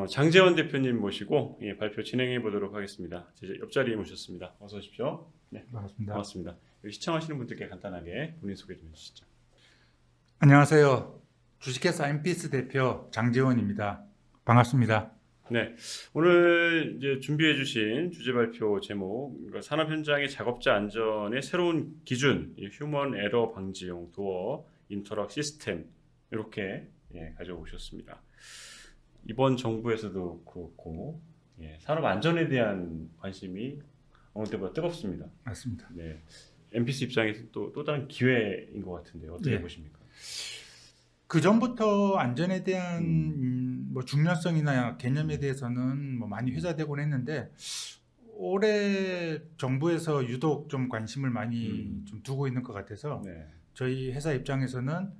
장재원 대표님 모시고 발표 진행해 보도록 하겠습니다. 제 옆자리에 모셨습니다. 어서 오십시오. 네, 반갑습니다. 반갑습니다. 여기 시청하시는 분들께 간단하게 본인 소개 좀 해주시죠. 안녕하세요. 주식회사 MPS 대표 장재원입니다. 반갑습니다. 네, 오늘 이제 준비해 주신 주제 발표 제목, 산업 현장의 작업자 안전의 새로운 기준, 휴먼 에러 방지용 도어 인터락 시스템, 이렇게 가져오셨습니다. 이번 정부에서도 그렇고 산업 안전에 대한 관심이 어느 때보다 뜨겁습니다. 맞습니다. 네, MPS 입장에서 또 다른 기회인 것 같은데 어떻게 보십니까? 그 전부터 안전에 대한 중요성이나 개념에 대해서는 많이 회자되곤 했는데 올해 정부에서 유독 좀 관심을 많이 좀 두고 있는 것 같아서 저희 회사 입장에서는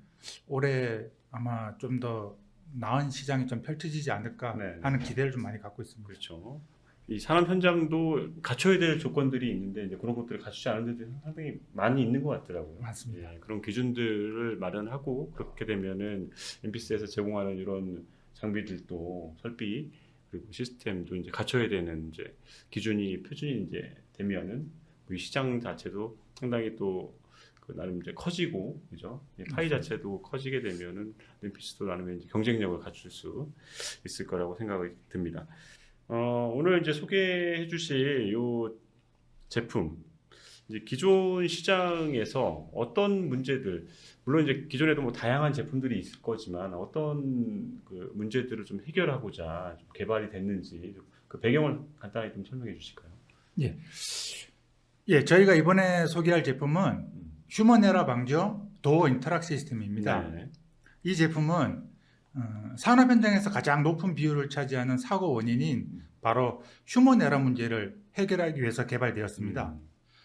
올해 아마 좀 더 나은 시장이 좀 펼쳐지지 않을까 하는 기대를 좀 많이 갖고 있습니다. 그렇죠. 이 산업 현장도 갖춰야 될 조건들이 있는데 이제 그런 것들을 갖추지 않은 데도 상당히 많이 있는 것 같더라고요. 맞습니다. 그런 기준들을 마련하고 그렇게 되면은 MPS에서 제공하는 이런 장비들도 설비 그리고 시스템도 이제 갖춰야 되는 이제 기준이 표준이 이제 되면은 이 시장 자체도 상당히 또 나름 이제 커지고, 그죠? 파이 자체도 커지게 되면은 MPS도 나름 이제 경쟁력을 갖출 수 있을 거라고 생각이 듭니다. 오늘 이제 소개해 주실 요 제품, 이제 기존 시장에서 어떤 문제들, 물론 이제 기존에도 다양한 제품들이 있을 거지만 어떤 그 문제들을 좀 해결하고자 좀 개발이 됐는지 그 배경을 간단히 좀 설명해 주실까요? 저희가 이번에 소개할 제품은 휴먼 에러 방지용 도어 인터락 시스템입니다. 이 제품은 산업 현장에서 가장 높은 비율을 차지하는 사고 원인인 바로 휴먼 에러 문제를 해결하기 위해서 개발되었습니다.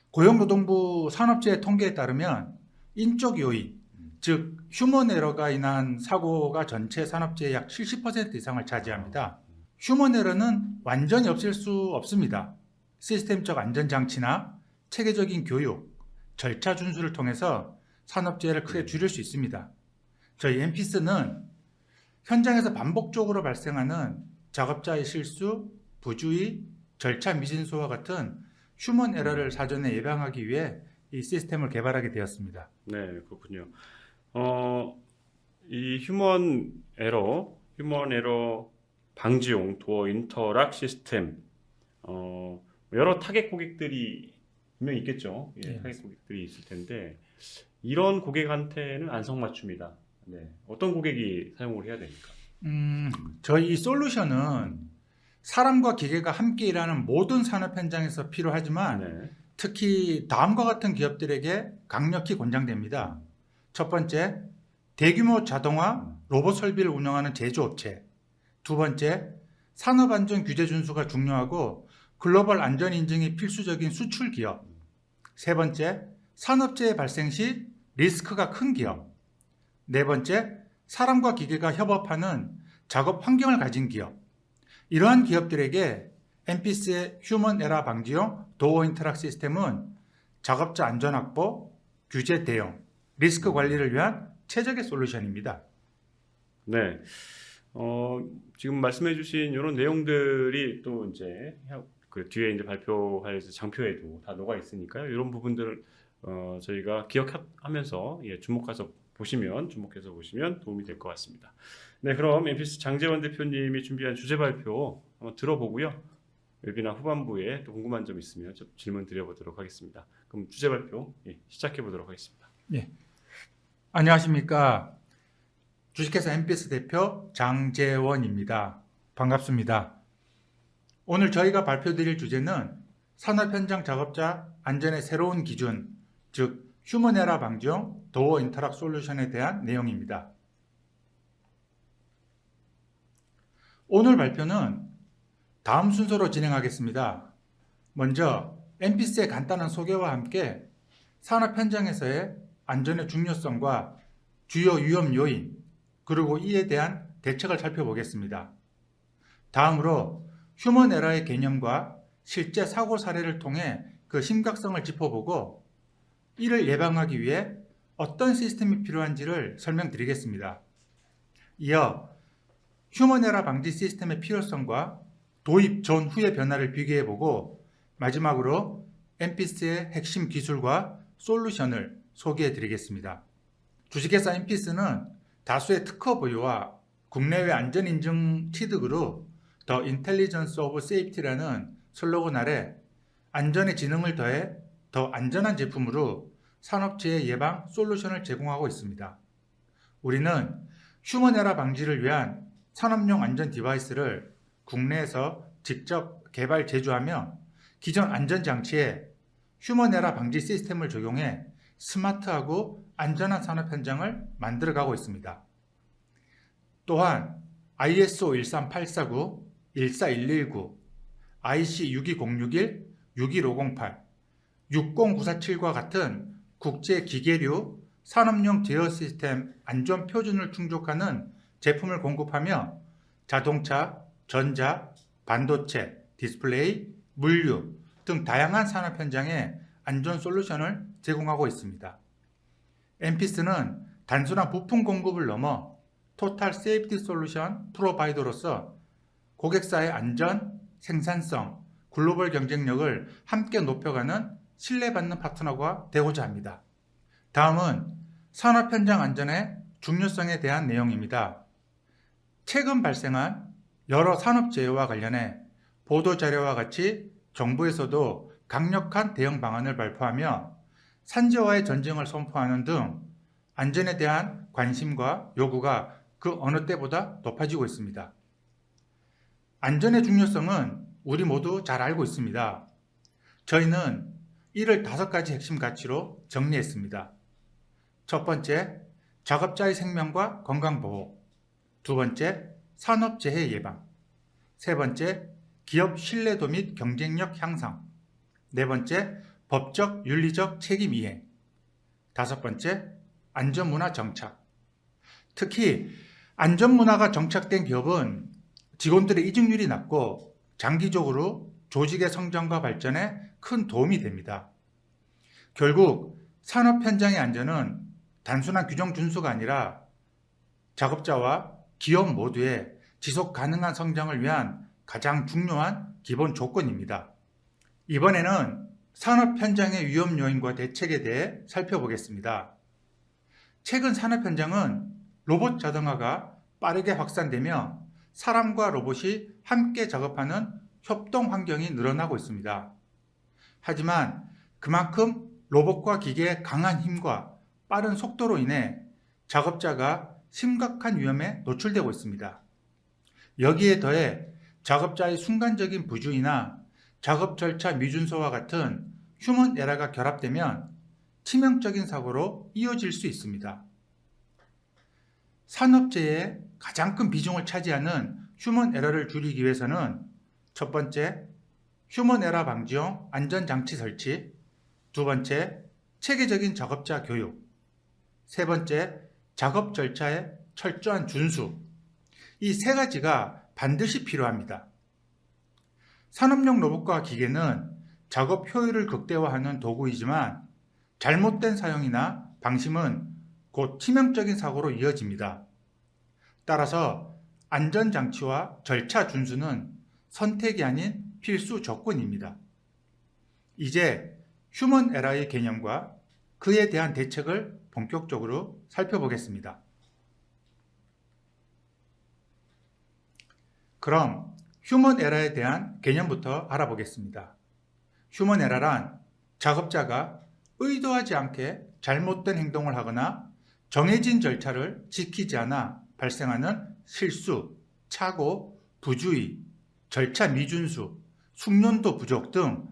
고용노동부 산업재해 통계에 따르면 인적 요인, 즉 휴먼 에러가 인한 사고가 전체 산업재해 약 70% 이상을 차지합니다. 휴먼 에러는 완전히 없앨 수 없습니다. 시스템적 안전장치나 체계적인 교육, 절차 준수를 통해서 산업재해를 크게 줄일 수 있습니다. 저희 MPS는 현장에서 반복적으로 발생하는 작업자의 실수, 부주의, 절차 미진수와 같은 휴먼 에러를 사전에 예방하기 위해 이 시스템을 개발하게 되었습니다. 네, 그렇군요. 이 휴먼 에러 방지용 도어 인터락 시스템, 여러 타겟 고객들이 분명히 있겠죠. 타겟 고객들이 있을 텐데 이런 고객한테는 안성맞춤이다. 어떤 고객이 사용을 해야 됩니까? 저희 이 솔루션은 사람과 기계가 함께 일하는 모든 산업 현장에서 필요하지만 특히 다음과 같은 기업들에게 강력히 권장됩니다. 첫 번째, 대규모 자동화 로봇 설비를 운영하는 제조업체. 두 번째, 산업안전 규제 준수가 중요하고 글로벌 안전 인증이 필수적인 수출 기업. 세 번째, 산업재해 발생 시 리스크가 큰 기업. 네 번째, 사람과 기계가 협업하는 작업 환경을 가진 기업. 이러한 기업들에게 MPS의 휴먼 에러 방지용 도어 인터락 시스템은 작업자 안전 확보, 규제 대응, 리스크 관리를 위한 최적의 솔루션입니다. 네. 지금 말씀해 주신 이런 내용들이 또 이제 그 뒤에 이제 발표할 장표에도 다 녹아 있으니까요. 이런 부분들을 저희가 기억하면서 주목해서 보시면 도움이 될 것 같습니다. 네, 그럼 MPS 장재원 대표님이 준비한 주제 발표 한번 들어보고요. 웨비나 후반부에 또 궁금한 점 있으면 좀 질문 드려보도록 하겠습니다. 그럼 주제 발표 시작해 보도록 하겠습니다. 안녕하십니까. 주식회사 MPS 대표 장재원입니다. 반갑습니다. 오늘 저희가 발표드릴 주제는 산업 현장 작업자 안전의 새로운 기준, 즉 휴먼 에러 방지용 도어 인터락 솔루션에 대한 내용입니다. 오늘 발표는 다음 순서로 진행하겠습니다. 먼저 MPS의 간단한 소개와 함께 산업 현장에서의 안전의 중요성과 주요 위험 요인, 그리고 이에 대한 대책을 살펴보겠습니다. 다음으로 휴먼 에러의 개념과 실제 사고 사례를 통해 그 심각성을 짚어보고 이를 예방하기 위해 어떤 시스템이 필요한지를 설명드리겠습니다. 이어 휴먼 에러 방지 시스템의 필요성과 도입 전후의 변화를 비교해보고 마지막으로 MPS의 핵심 기술과 솔루션을 소개해드리겠습니다. 주식회사 MPS는 다수의 특허 보유와 국내외 안전인증 취득으로 The Intelligence of Safety라는 슬로건 아래 안전의 지능을 더해 더 안전한 제품으로 산업재해 예방 솔루션을 제공하고 있습니다. 우리는 휴먼 에러 방지를 위한 산업용 안전 디바이스를 국내에서 직접 개발 제조하며 기존 안전장치에 휴먼 에러 방지 시스템을 적용해 스마트하고 안전한 산업 현장을 만들어가고 있습니다. 또한 ISO 13849, 14119, IC 62061, 61508, 60947과 같은 국제 기계류 산업용 제어 시스템 안전 표준을 충족하는 제품을 공급하며 자동차, 전자, 반도체, 디스플레이, 물류 등 다양한 산업 현장에 안전 솔루션을 제공하고 있습니다. MPS는 단순한 부품 공급을 넘어 토탈 세이프티 솔루션 프로바이더로서 고객사의 안전, 생산성, 글로벌 경쟁력을 함께 높여가는 신뢰받는 파트너가 되고자 합니다. 다음은 산업 현장 안전의 중요성에 대한 내용입니다. 최근 발생한 여러 산업재해와 관련해 보도자료와 같이 정부에서도 강력한 대응 방안을 발표하며 산재와의 전쟁을 선포하는 등 안전에 대한 관심과 요구가 그 어느 때보다 높아지고 있습니다. 안전의 중요성은 우리 모두 잘 알고 있습니다. 저희는 이를 5가지 핵심 가치로 정리했습니다. 첫 번째, 작업자의 생명과 건강보호. 두 번째, 산업재해 예방. 세 번째, 기업 신뢰도 및 경쟁력 향상. 네 번째, 법적, 윤리적 책임 이행. 다섯 번째, 안전문화 정착. 특히 안전문화가 정착된 기업은 직원들의 이직률이 낮고 장기적으로 조직의 성장과 발전에 큰 도움이 됩니다. 결국 산업 현장의 안전은 단순한 규정 준수가 아니라 작업자와 기업 모두의 지속 가능한 성장을 위한 가장 중요한 기본 조건입니다. 이번에는 산업 현장의 위험 요인과 대책에 대해 살펴보겠습니다. 최근 산업 현장은 로봇 자동화가 빠르게 확산되며 사람과 로봇이 함께 작업하는 협동 환경이 늘어나고 있습니다. 하지만 그만큼 로봇과 기계의 강한 힘과 빠른 속도로 인해 작업자가 심각한 위험에 노출되고 있습니다. 여기에 더해 작업자의 순간적인 부주의나 작업 절차 미준수와 같은 휴먼 에러가 결합되면 치명적인 사고로 이어질 수 있습니다. 산업재해의 가장 큰 비중을 차지하는 휴먼 에러를 줄이기 위해서는 첫 번째, 휴먼 에러 방지용 안전장치 설치. 두 번째, 체계적인 작업자 교육. 세 번째, 작업 절차의 철저한 준수. 이 세 가지가 반드시 필요합니다. 산업용 로봇과 기계는 작업 효율을 극대화하는 도구이지만 잘못된 사용이나 방심은 곧 치명적인 사고로 이어집니다. 따라서 안전장치와 절차 준수는 선택이 아닌 필수 조건입니다. 이제 휴먼 에러의 개념과 그에 대한 대책을 본격적으로 살펴보겠습니다. 그럼 휴먼 에러에 대한 개념부터 알아보겠습니다. 휴먼 에러란 작업자가 의도하지 않게 잘못된 행동을 하거나 정해진 절차를 지키지 않아 발생하는 실수, 착오, 부주의, 절차 미준수, 숙련도 부족 등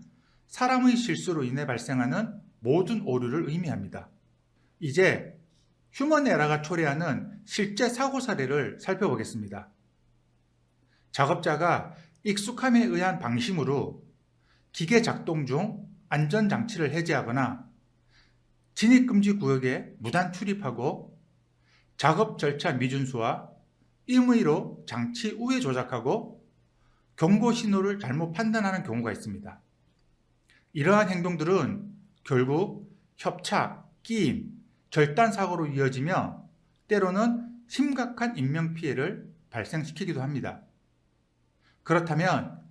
사람의 실수로 인해 발생하는 모든 오류를 의미합니다. 이제 휴먼 에러가 초래하는 실제 사고 사례를 살펴보겠습니다. 작업자가 익숙함에 의한 방심으로 기계 작동 중 안전장치를 해제하거나 진입금지 구역에 무단 출입하고 작업 절차 미준수와 임의로 장치 우회 조작하고 경고 신호를 잘못 판단하는 경우가 있습니다. 이러한 행동들은 결국 협착, 끼임, 절단 사고로 이어지며 때로는 심각한 인명피해를 발생시키기도 합니다. 그렇다면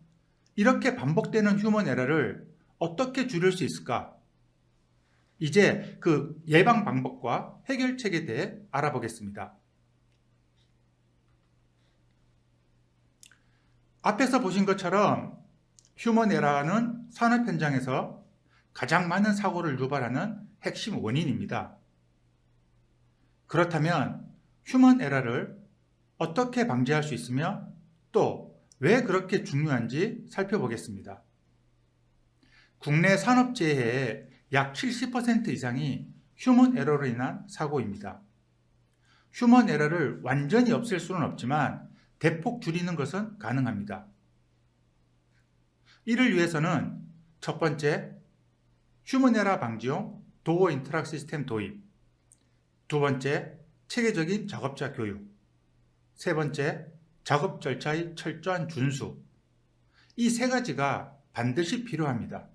이렇게 반복되는 휴먼 에러를 어떻게 줄일 수 있을까? 이제 그 예방 방법과 해결책에 대해 알아보겠습니다. 앞에서 보신 것처럼 휴먼 에러는 산업 현장에서 가장 많은 사고를 유발하는 핵심 원인입니다. 그렇다면 휴먼 에러를 어떻게 방지할 수 있으며 또 왜 그렇게 중요한지 살펴보겠습니다. 국내 산업재해의 약 70% 이상이 휴먼 에러로 인한 사고입니다. 휴먼 에러를 완전히 없앨 수는 없지만 대폭 줄이는 것은 가능합니다. 이를 위해서는 첫 번째, 휴먼 에러 방지용 도어 인터락 시스템 도입, 두 번째, 체계적인 작업자 교육, 세 번째, 작업 절차의 철저한 준수, 이 세 가지가 반드시 필요합니다.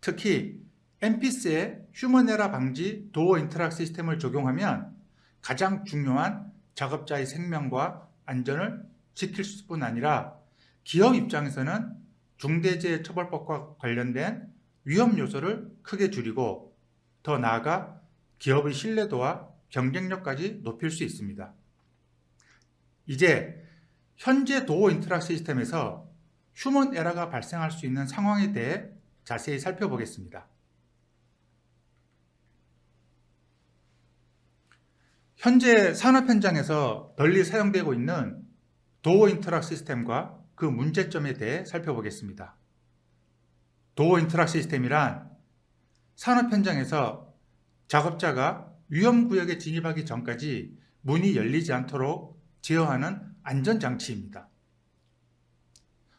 특히 MPS에 휴먼 에러 방지 도어 인터락 시스템을 적용하면 가장 중요한 작업자의 생명과 안전을 지킬 수뿐 아니라 기업 입장에서는 중대재해처벌법과 관련된 위험 요소를 크게 줄이고 더 나아가 기업의 신뢰도와 경쟁력까지 높일 수 있습니다. 이제 현재 도어 인터락 시스템에서 휴먼 에러가 발생할 수 있는 상황에 대해 자세히 살펴보겠습니다. 현재 산업 현장에서 널리 사용되고 있는 도어 인터락 시스템과 그 문제점에 대해 살펴보겠습니다. 도어 인터락 시스템이란 산업 현장에서 작업자가 위험구역에 진입하기 전까지 문이 열리지 않도록 제어하는 안전장치입니다.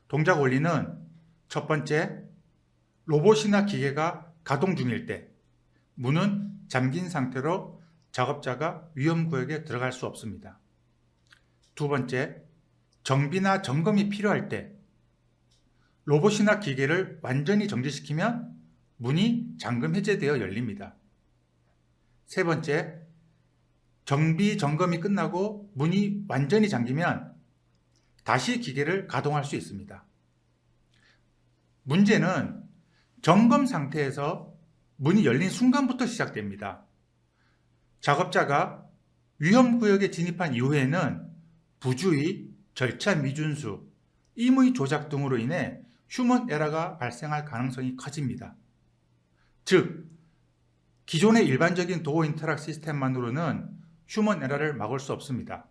동작 원리는 첫 번째, 로봇이나 기계가 가동 중일 때 문은 잠긴 상태로 작업자가 위험구역에 들어갈 수 없습니다. 두 번째, 정비나 점검이 필요할 때 로봇이나 기계를 완전히 정지시키면 문이 잠금 해제되어 열립니다. 세 번째, 정비 점검이 끝나고 문이 완전히 잠기면 다시 기계를 가동할 수 있습니다. 문제는 점검 상태에서 문이 열린 순간부터 시작됩니다. 작업자가 위험구역에 진입한 이후에는 부주의, 절차 미준수, 임의 조작 등으로 인해 휴먼 에러가 발생할 가능성이 커집니다. 즉, 기존의 일반적인 도어 인터락 시스템만으로는 휴먼 에러를 막을 수 없습니다.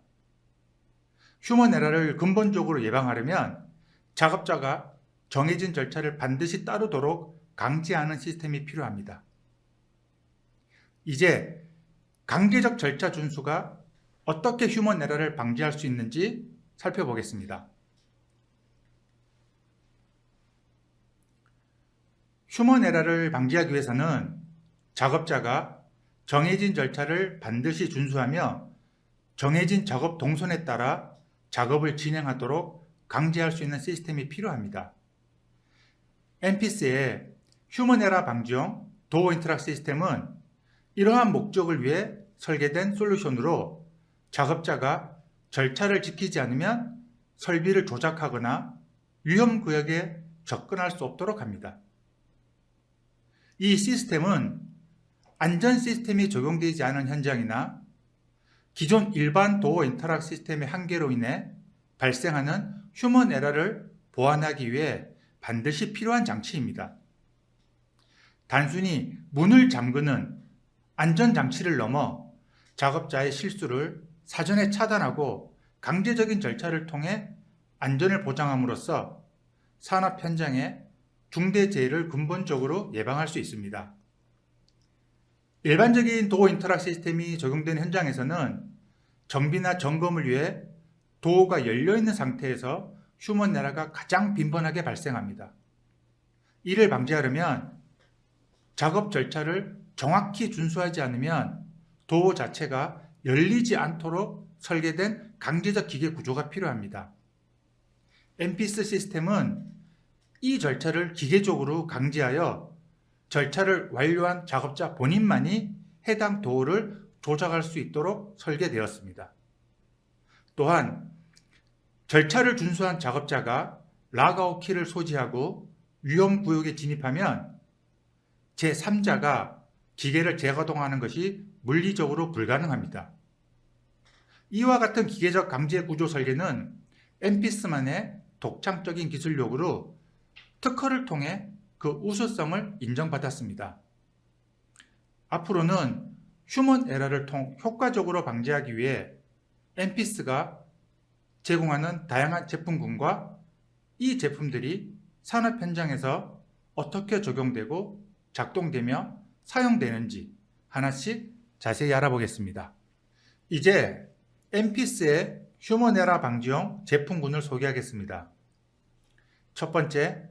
휴먼 에러를 근본적으로 예방하려면 작업자가 정해진 절차를 반드시 따르도록 강제하는 시스템이 필요합니다. 이제 강제적 절차 준수가 어떻게 휴먼 에러를 방지할 수 있는지 살펴보겠습니다. 휴먼 에러를 방지하기 위해서는 작업자가 정해진 절차를 반드시 준수하며 정해진 작업 동선에 따라 작업을 진행하도록 강제할 수 있는 시스템이 필요합니다. MPS의 휴먼 에러 방지용 도어 인터락 시스템은 이러한 목적을 위해 설계된 솔루션으로 작업자가 절차를 지키지 않으면 설비를 조작하거나 위험 구역에 접근할 수 없도록 합니다. 이 시스템은 안전 시스템이 적용되지 않은 현장이나 기존 일반 도어 인터락 시스템의 한계로 인해 발생하는 휴먼 에러를 보완하기 위해 반드시 필요한 장치입니다. 단순히 문을 잠그는 안전장치를 넘어 작업자의 실수를 사전에 차단하고 강제적인 절차를 통해 안전을 보장함으로써 산업 현장의 중대재해를 근본적으로 예방할 수 있습니다. 일반적인 도어 인터락 시스템이 적용된 현장에서는 정비나 점검을 위해 도어가 열려있는 상태에서 휴먼 에러가 가장 빈번하게 발생합니다. 이를 방지하려면 작업 절차를 정확히 준수하지 않으면 도어 자체가 열리지 않도록 설계된 강제적 기계 구조가 필요합니다. MPS 시스템은 이 절차를 기계적으로 강제하여 절차를 완료한 작업자 본인만이 해당 도어를 조작할 수 있도록 설계되었습니다. 또한 절차를 준수한 작업자가 락아웃 키를 소지하고 위험구역에 진입하면 제3자가 기계를 재가동하는 것이 물리적으로 불가능합니다. 이와 같은 기계적 강제 구조 설계는 엠피스만의 독창적인 기술력으로 특허를 통해 그 우수성을 인정받았습니다. 앞으로는 휴먼 에러를 효과적으로 방지하기 위해 엠피스가 제공하는 다양한 제품군과 이 제품들이 산업 현장에서 어떻게 적용되고 작동되며 사용되는지 하나씩 자세히 알아보겠습니다. 이제 엠피스의 휴먼 에러 방지용 제품군을 소개하겠습니다. 첫 번째,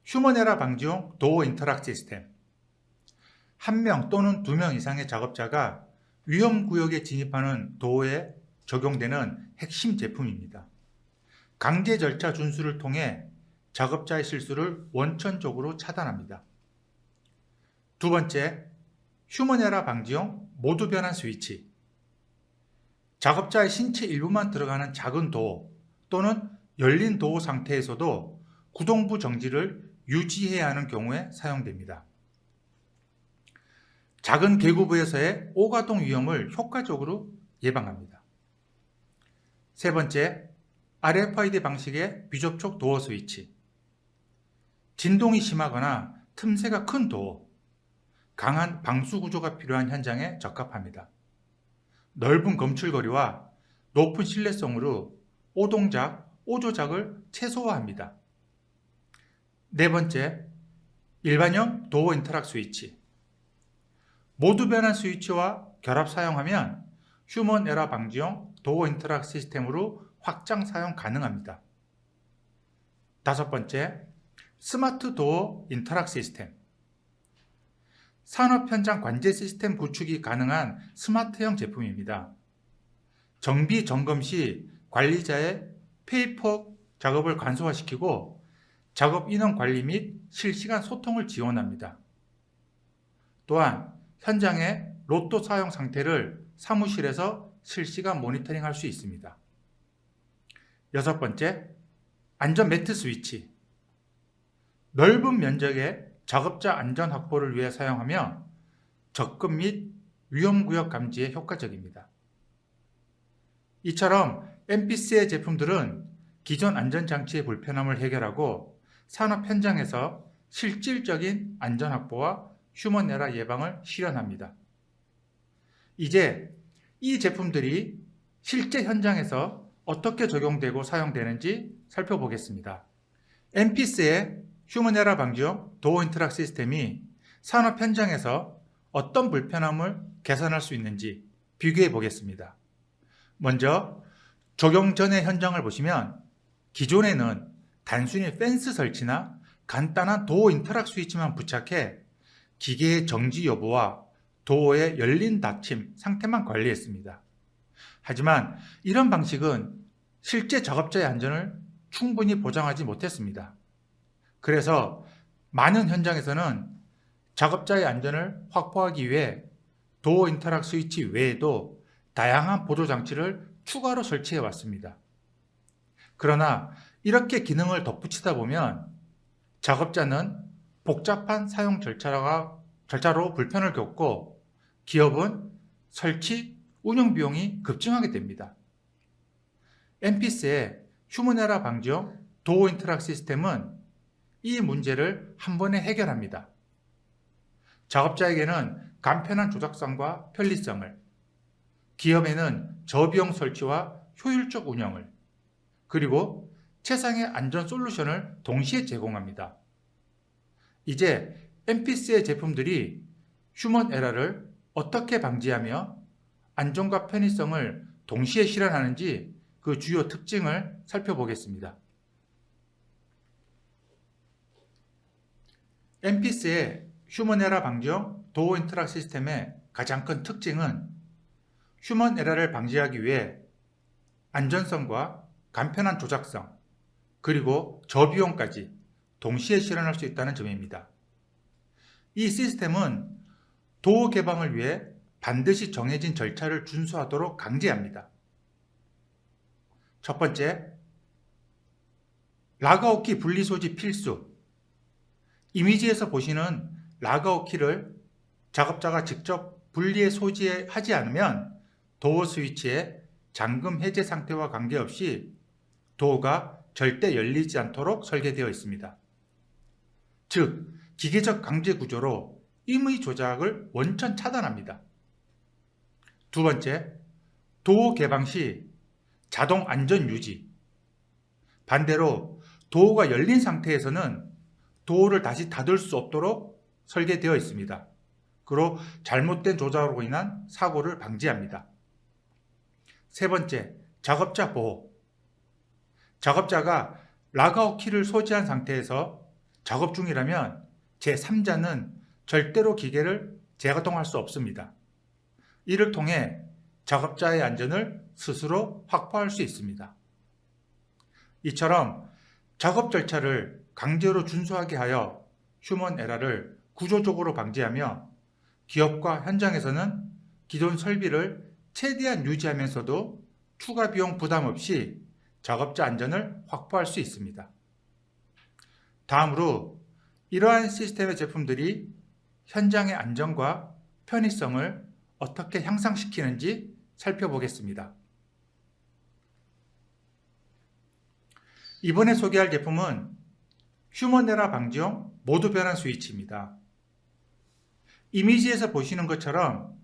휴먼 에러 방지용 도어 인터락 시스템. 1명 또는 2명 이상의 작업자가 위험구역에 진입하는 도어에 적용되는 핵심 제품입니다. 강제 절차 준수를 통해 작업자의 실수를 원천적으로 차단합니다. 두 번째, 휴먼 에러 방지용 모드 변환 스위치. 작업자의 신체 일부만 들어가는 작은 도어 또는 열린 도어 상태에서도 구동부 정지를 유지해야 하는 경우에 사용됩니다. 작은 계구부에서의 오가동 위험을 효과적으로 예방합니다. 세 번째, RFID 방식의 비접촉 도어 스위치. 진동이 심하거나 틈새가 큰 도어, 강한 방수 구조가 필요한 현장에 적합합니다. 넓은 검출거리와 높은 신뢰성으로 오동작, 오조작을 최소화합니다. 네 번째, 일반형 도어 인터락 스위치. 모드 변환 스위치와 결합 사용하면 휴먼 에러 방지용 도어 인터락 시스템으로 확장 사용 가능합니다. 다섯 번째, 스마트 도어 인터락 시스템. 산업 현장 관제 시스템 구축이 가능한 스마트형 제품입니다. 정비 점검 시 관리자의 페이퍼 작업을 간소화시키고 작업 인원 관리 및 실시간 소통을 지원합니다. 또한 현장의 로또 사용 상태를 사무실에서 실시간 모니터링할 수 있습니다. 여섯 번째, 안전 매트 스위치. 넓은 면적의 작업자 안전 확보를 위해 사용하며 접근 및 위험구역 감지에 효과적입니다. 이처럼 엠피스의 제품들은 기존 안전장치의 불편함을 해결하고 산업 현장에서 실질적인 안전 확보와 휴먼 에러 예방을 실현합니다. 이제 이 제품들이 실제 현장에서 어떻게 적용되고 사용되는지 살펴보겠습니다. 엠피스의 휴먼 에러 방지용 도어 인터락 시스템이 산업 현장에서 어떤 불편함을 개선할 수 있는지 비교해 보겠습니다. 먼저 적용 전의 현장을 보시면 기존에는 단순히 펜스 설치나 간단한 도어 인터락 스위치만 부착해 기계의 정지 여부와 도어의 열린 닫힘 상태만 관리했습니다. 하지만 이런 방식은 실제 작업자의 안전을 충분히 보장하지 못했습니다. 그래서 많은 현장에서는 작업자의 안전을 확보하기 위해 도어 인터락 스위치 외에도 다양한 보조장치를 추가로 설치해 왔습니다. 그러나 이렇게 기능을 덧붙이다 보면 작업자는 복잡한 사용 절차로 불편을 겪고 기업은 설치, 운영 비용이 급증하게 됩니다. 엠피스의 휴먼 에러 방지용 도어 인터락 시스템은 이 문제를 한 번에 해결합니다. 작업자에게는 간편한 조작성과 편리성을, 기업에는 저비용 설치와 효율적 운영을, 그리고 최상의 안전 솔루션을 동시에 제공합니다. 이제 엠피스의 제품들이 휴먼 에러를 어떻게 방지하며 안전과 편의성을 동시에 실현하는지 그 주요 특징을 살펴보겠습니다. 엠피스의 휴먼 에러 방지용 도어 인터락 시스템의 가장 큰 특징은 휴먼 에러를 방지하기 위해 안전성과 간편한 조작성, 그리고 저비용까지 동시에 실현할 수 있다는 점입니다. 이 시스템은 도어 개방을 위해 반드시 정해진 절차를 준수하도록 강제합니다. 첫 번째, 라그아웃 키 분리 소지 필수. 이미지에서 보시는 라그아웃 키를 작업자가 직접 분리해 소지하지 않으면 도어 스위치의 잠금 해제 상태와 관계없이 도어가 절대 열리지 않도록 설계되어 있습니다. 즉, 기계적 강제 구조로 임의 조작을 원천 차단합니다. 두 번째, 도어 개방 시 자동 안전 유지. 반대로 도어가 열린 상태에서는 도어를 다시 닫을 수 없도록 설계되어 있습니다. 그로 잘못된 조작으로 인한 사고를 방지합니다. 세 번째, 작업자 보호. 작업자가 라그아웃 키를 소지한 상태에서 작업 중이라면 제3자는 절대로 기계를 재가동할 수 없습니다. 이를 통해 작업자의 안전을 스스로 확보할 수 있습니다. 이처럼 작업 절차를 강제로 준수하게 하여 휴먼 에러를 구조적으로 방지하며 기업과 현장에서는 기존 설비를 최대한 유지하면서도 추가 비용 부담 없이 작업자 안전을 확보할 수 있습니다. 다음으로 이러한 시스템의 제품들이 현장의 안전과 편의성을 어떻게 향상시키는지 살펴보겠습니다. 이번에 소개할 제품은 휴먼 에러 방지용 모드 변환 스위치입니다. 이미지에서 보시는 것처럼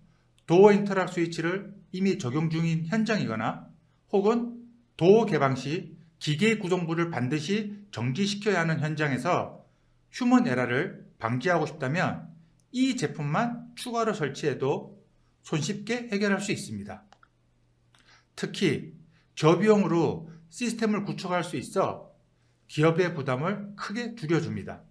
도어 인터락 스위치를 이미 적용 중인 현장이거나 혹은 도어 개방 시 기계의 구동부를 반드시 정지시켜야 하는 현장에서 휴먼 에러를 방지하고 싶다면 이 제품만 추가로 설치해도 손쉽게 해결할 수 있습니다. 특히 저비용으로 시스템을 구축할 수 있어 기업의 부담을 크게 줄여줍니다.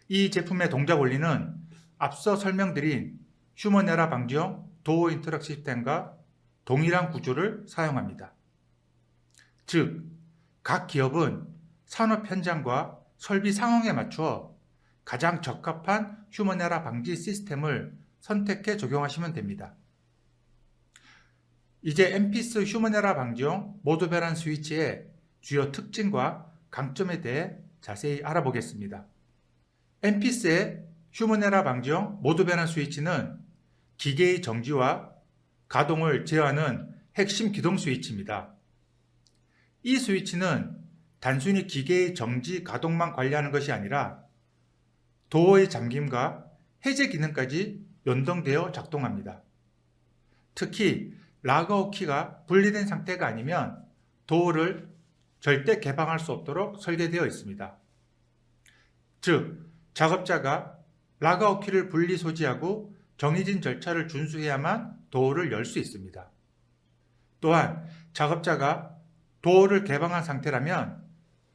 이 제품의 동작 원리는 앞서 설명드린 휴먼 에러 방지용 도어 인터락 시스템과 동일한 구조를 사용합니다. 즉, 각 기업은 산업 현장과 설비 상황에 맞추어 가장 적합한 휴먼 에러 방지 시스템을 선택해 적용하시면 됩니다. 이제 엠피스 휴먼 에러 방지용 모드 변환 스위치의 주요 특징과 강점에 대해 자세히 알아보겠습니다. 엠피스의 휴먼 에러 방지용 모드 변환 스위치는 기계의 정지와 가동을 제어하는 핵심 기동 스위치입니다. 이 스위치는 단순히 기계의 정지, 가동만 관리하는 것이 아니라 도어의 잠김과 해제 기능까지 연동되어 작동합니다. 특히 라그아웃 키가 분리된 상태가 아니면 도어를 절대 개방할 수 없도록 설계되어 있습니다. 즉, 작업자가 라그아웃 키를 분리 소지하고 정해진 절차를 준수해야만 도어를 열 수 있습니다. 또한 작업자가 도어를 개방한 상태라면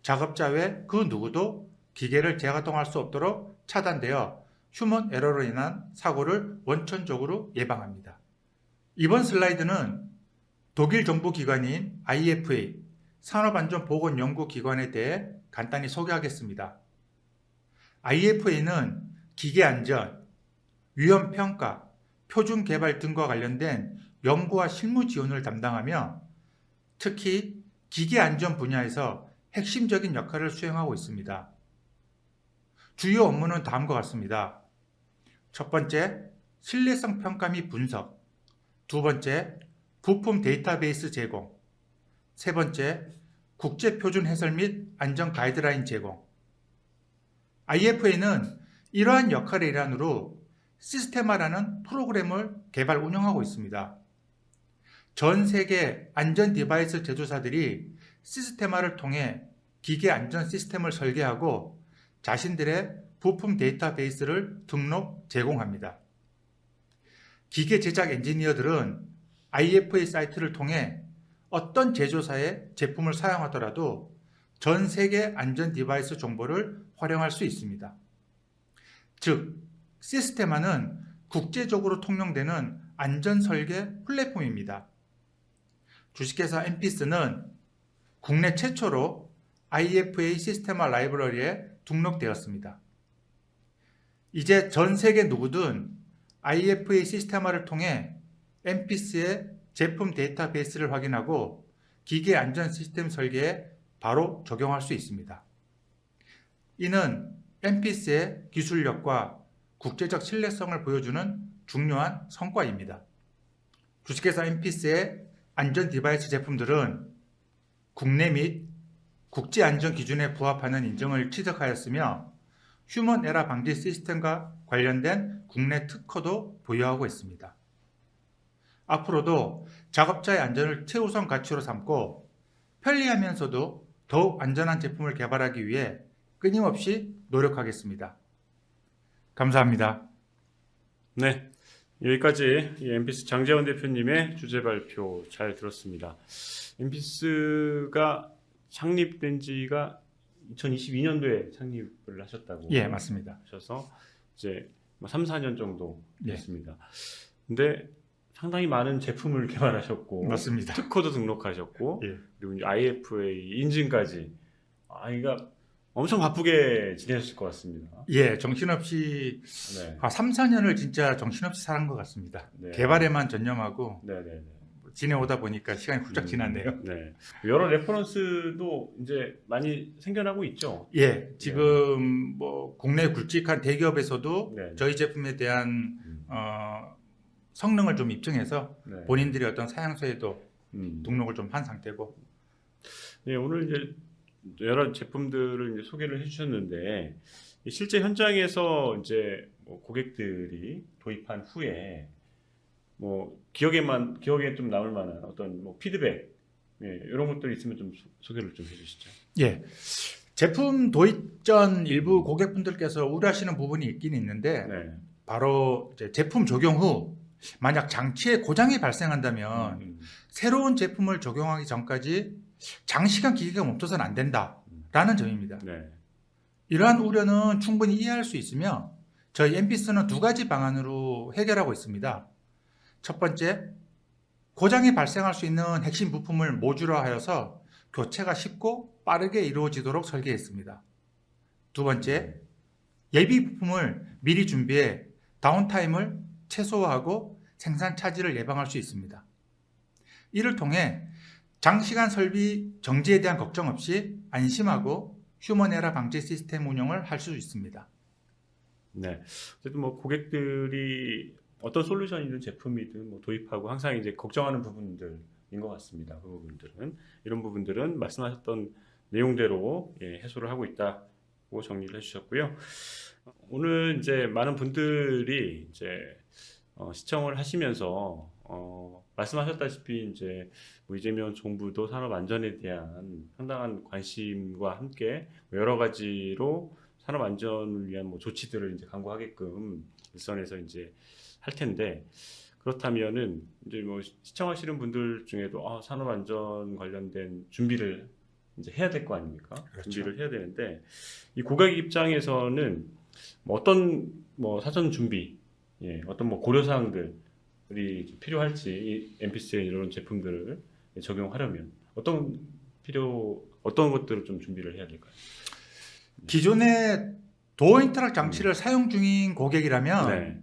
작업자 외 그 누구도 기계를 재가동할 수 없도록 차단되어 휴먼 에러로 인한 사고를 원천적으로 예방합니다. 이번 슬라이드는 독일 정부기관인 IFA 산업안전보건연구기관에 대해 간단히 소개하겠습니다. IFA는 기계안전, 위험평가, 표준개발 등과 관련된 연구와 실무 지원을 담당하며 특히 기계안전 분야에서 핵심적인 역할을 수행하고 있습니다. 주요 업무는 다음과 같습니다. 첫 번째, 신뢰성 평가 및 분석. 두 번째, 부품 데이터베이스 제공. 세 번째, 국제표준 해설 및 안전 가이드라인 제공. IFA는 이러한 역할의 일환으로 시스테마라는 프로그램을 개발 운영하고 있습니다. 전 세계 안전 디바이스 제조사들이 시스테마를 통해 기계 안전 시스템을 설계하고 자신들의 부품 데이터베이스를 등록, 제공합니다. 기계 제작 엔지니어들은 IFA 사이트를 통해 어떤 제조사의 제품을 사용하더라도 전 세계 안전 디바이스 정보를 활용할 수 있습니다. 즉, 시스테마는 국제적으로 통용되는 안전 설계 플랫폼입니다. 주식회사 엠피스는 국내 최초로 IFA 시스테마 라이브러리에 등록되었습니다. 이제 전 세계 누구든 IFA 시스테마를 통해 엠피스의 제품 데이터베이스를 확인하고 기계 안전 시스템 설계에 바로 적용할 수 있습니다. 이는 MPS의 기술력과 국제적 신뢰성을 보여주는 중요한 성과입니다. 주식회사 MPS의 안전 디바이스 제품들은 국내 및 국제 안전 기준에 부합하는 인증을 취득하였으며 휴먼 에러 방지 시스템과 관련된 국내 특허도 보유하고 있습니다. 앞으로도 작업자의 안전을 최우선 가치로 삼고 편리하면서도 더욱 안전한 제품을 개발하기 위해 끊임없이 노력하겠습니다. 감사합니다. 네, 여기까지 이 엠피스 장재원 대표님의 주제 발표 잘 들었습니다. 엠피스가 창립된 지가 2022년도에 창립을 하셨다고 예, 맞습니다. 하셔서 이제 3, 4년 정도 예. 됐습니다. 근데 상당히 많은 제품을 개발하셨고 맞습니다. 특허도 등록하셨고 예. 그리고 이제 IFA 인증까지 이가 엄청 바쁘게 지내셨을 것 같습니다. 예, 정신없이 네. 3, 4년을 진짜 정신없이 살은 것 같습니다. 네. 개발에만 전념하고 네네네. 지내오다 보니까 시간이 훌쩍 지났네요. 네. 여러 레퍼런스도 이제 많이 생겨나고 있죠. 예, 지금 뭐 국내 굵직한 대기업에서도 네. 저희 제품에 대한 성능을 좀 입증해서 네. 본인들이 어떤 사양서에도 등록을 좀 한 상태고. 네, 오늘 이제 여러 제품들을 이제 소개를 해주셨는데 실제 현장에서 이제 뭐 고객들이 도입한 후에 뭐 기억에 좀 남을 만한 어떤 뭐 피드백 이런 것들이 있으면 좀 소개를 좀 해주시죠. 예, 제품 도입 전 일부 고객분들께서 우려하시는 부분이 있긴 있는데 네. 바로 이제 제품 적용 후 만약 장치에 고장이 발생한다면 새로운 제품을 적용하기 전까지 장시간 기계가 멈춰서는 안 된다라는 점입니다. 네. 이러한 우려는 충분히 이해할 수 있으며 저희 엠피스는 두 가지 방안으로 해결하고 있습니다. 첫 번째, 고장이 발생할 수 있는 핵심 부품을 모듈화하여서 교체가 쉽고 빠르게 이루어지도록 설계했습니다. 두 번째, 예비 부품을 미리 준비해 다운타임을 최소화하고 생산 차질을 예방할 수 있습니다. 이를 통해 장시간 설비 정지에 대한 걱정 없이 안심하고 휴먼 에러 방지 시스템 운영을 할 수 있습니다. 네. 어쨌든 뭐 고객들이 어떤 솔루션이든 제품이든 뭐 도입하고 항상 이제 걱정하는 부분들인 것 같습니다. 그 부분들은 이런 부분들은 말씀하셨던 내용대로 해소를 하고 있다고 정리를 해주셨고요. 오늘 이제 많은 분들이 이제 시청을 하시면서 말씀하셨다시피 이제 뭐 이재명 정부도 산업 안전에 대한 상당한 관심과 함께 여러 가지로 산업 안전을 위한 뭐 조치들을 이제 강구하게끔 일선에서 이제 할 텐데 그렇다면은 이제 뭐 시청하시는 분들 중에도 산업 안전 관련된 준비를 이제 해야 될 거 아닙니까? 그렇죠. 준비를 해야 되는데 이 고객 입장에서는 뭐 어떤 뭐 사전 준비, 어떤 뭐 고려 사항들이 필요할지 이 엠피스의 이런 제품들을 적용하려면 어떤 것들을 좀 준비를 해야 될까요? 기존의 도어 인터랙 장치를 사용 중인 고객이라면 네.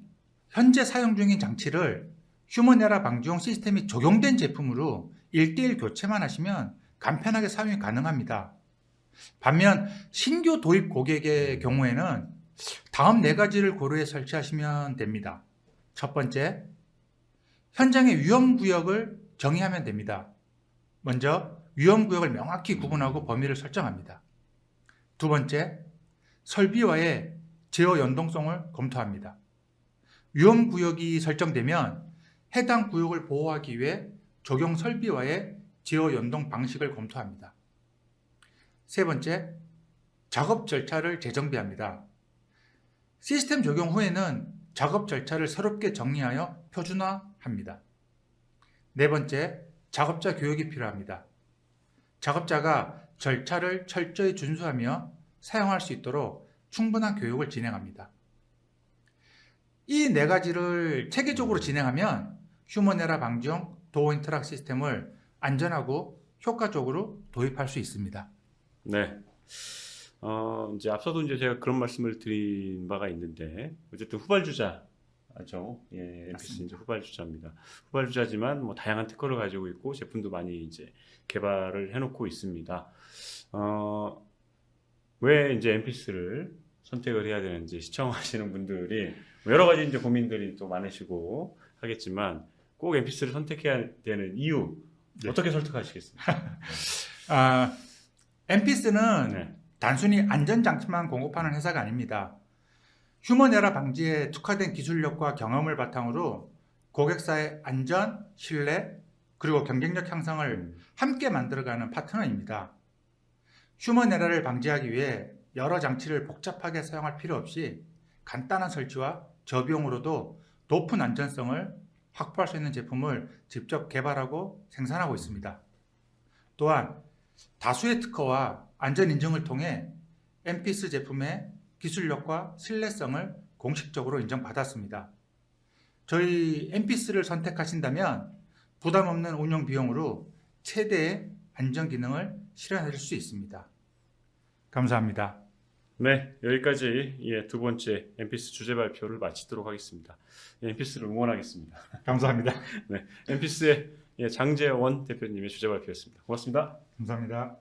현재 사용 중인 장치를 휴먼 에러 방지용 시스템이 적용된 제품으로 1:1 교체만 하시면 간편하게 사용이 가능합니다. 반면 신규 도입 고객의 경우에는 다음 4가지를 고려해 설치하시면 됩니다. 첫 번째, 현장의 위험구역을 정의하면 됩니다. 먼저 위험구역을 명확히 구분하고 범위를 설정합니다. 두 번째, 설비와의 제어 연동성을 검토합니다. 위험구역이 설정되면 해당 구역을 보호하기 위해 적용 설비와의 제어 연동 방식을 검토합니다. 세 번째, 작업 절차를 재정비합니다. 시스템 적용 후에는 작업 절차를 새롭게 정리하여 표준화합니다. 네 번째, 작업자 교육이 필요합니다. 작업자가 절차를 철저히 준수하며 사용할 수 있도록 충분한 교육을 진행합니다. 이 4가지를 체계적으로 진행하면 휴먼 에러 방지용 도어 인터랙 시스템을 안전하고 효과적으로 도입할 수 있습니다. 네. 이제 앞서도 이제 제가 그런 말씀을 드린 바가 있는데 어쨌든 후발주자가 후발주자죠. 예, MPC 맞습니다. 이제 후발주자입니다. 후발주자지만 뭐 다양한 특허를 가지고 있고 제품도 많이 이제 개발을 해놓고 있습니다. 왜 이제 MPC를 선택을 해야 되는지 시청하시는 분들이 뭐 여러 가지 이제 고민들이 또 많으시고 하겠지만 꼭 MPC를 선택해야 되는 이유 네. 어떻게 설득하시겠습니까? MPC는 네. 단순히 안전장치만 공급하는 회사가 아닙니다. 휴먼 에러 방지에 특화된 기술력과 경험을 바탕으로 고객사의 안전, 신뢰, 그리고 경쟁력 향상을 함께 만들어가는 파트너입니다. 휴먼 에러를 방지하기 위해 여러 장치를 복잡하게 사용할 필요 없이 간단한 설치와 저비용으로도 높은 안전성을 확보할 수 있는 제품을 직접 개발하고 생산하고 있습니다. 또한 다수의 특허와 안전 인증을 통해 MPC 제품의 기술력과 신뢰성을 공식적으로 인정받았습니다. 저희 MPC를 선택하신다면 부담 없는 운영 비용으로 최대의 안전 기능을 실현하실 수 있습니다. 감사합니다. 네, 여기까지 두 번째 MPC 주제 발표를 마치도록 하겠습니다. MPC를 응원하겠습니다. 감사합니다. 네, MPC의 장재원 대표님의 주제 발표였습니다. 고맙습니다. 감사합니다.